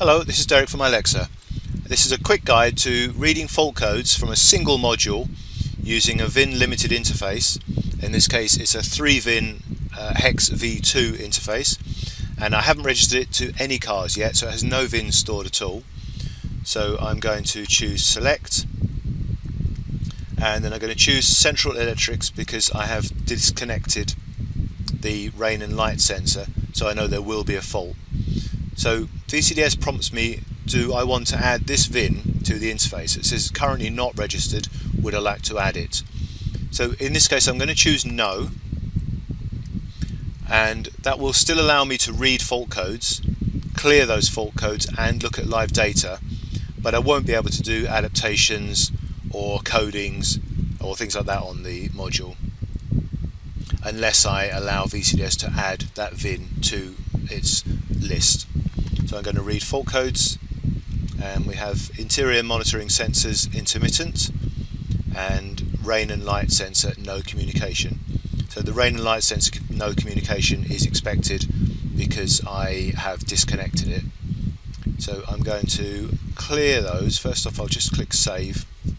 Hello, this is Derek from Alexa. This is a quick guide to reading fault codes from a single module using a VIN limited interface. In this case it's a 3-VIN HEX-V2 interface, and I haven't registered it to any cars yet, so it has no VIN stored at all. So I'm going to choose select, and then I'm going to choose central electrics because I have disconnected the rain and light sensor, so I know there will be a fault. So VCDS prompts me, do I want to add this VIN to the interface? It says currently not registered, would I like to add it? So in this case I'm going to choose no, and that will still allow me to read fault codes, clear those fault codes and look at live data, but I won't be able to do adaptations or codings or things like that on the module unless I allow VCDS to add that VIN to its list. So I'm going to read fault codes, and we have interior monitoring sensors intermittent and rain and light sensor no communication. So the rain and light sensor no communication is expected because I have disconnected it. So I'm going to clear those. First off, I'll just click save. And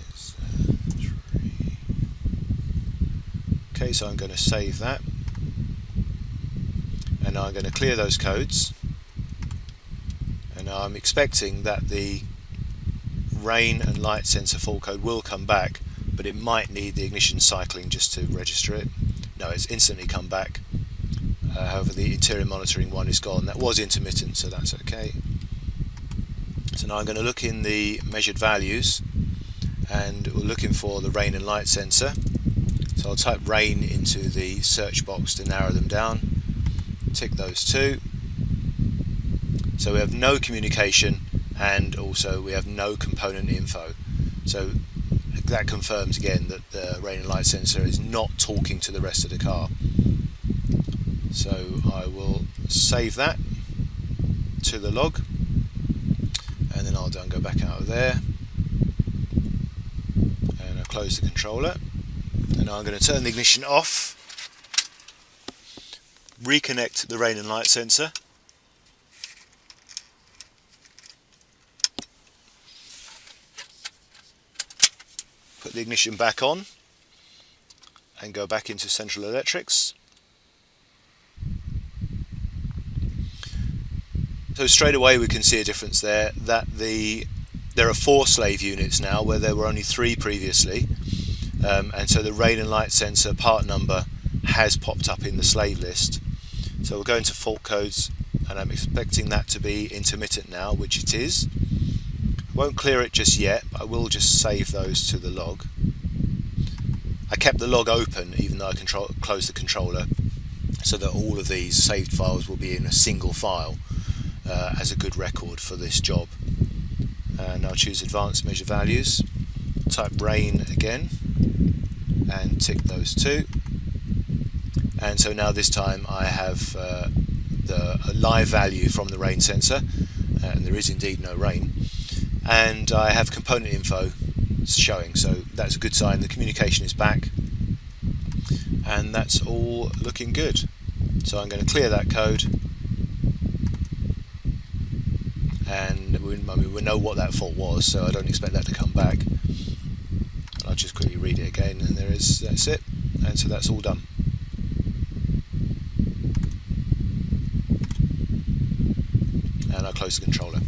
it's 3. Okay, so I'm going to save that. And now I'm going to clear those codes, and now I'm expecting that the rain and light sensor fault code will come back, but it might need the ignition cycling just to register it. No, it's instantly come back. However, the interior monitoring one is gone. That was intermittent, so that's okay. So now I'm going to look in the measured values, and we're looking for the rain and light sensor. So I'll type rain into the search box to narrow them down. Tick those two. So we have no communication, and also we have no component info. So that confirms again that the rain and light sensor is not talking to the rest of the car. So I will save that to the log, and then I'll go back out of there, and I'll close the controller, and now I'm going to turn the ignition off, reconnect the rain and light sensor, put the ignition back on and go back into central electrics. So straight away we can see a difference there, that there are 4 slave units now where there were only 3 previously, and so the rain and light sensor part number has popped up in the slave list. So we'll go into fault codes, and I'm expecting that to be intermittent now, which it is. I won't clear it just yet, but I will just save those to the log. I kept the log open even though I closed the controller, so that all of these saved files will be in a single file as a good record for this job. And I'll choose advanced measure values, type rain again, and tick those 2. And so now this time I have a live value from the rain sensor, and there is indeed no rain, and I have component info showing, so that's a good sign. The communication is back, and that's all looking good. So I'm going to clear that code, and we know what that fault was, so I don't expect that to come back. I'll just quickly read it again, and that's it, and so that's all done. And I'll close the controller.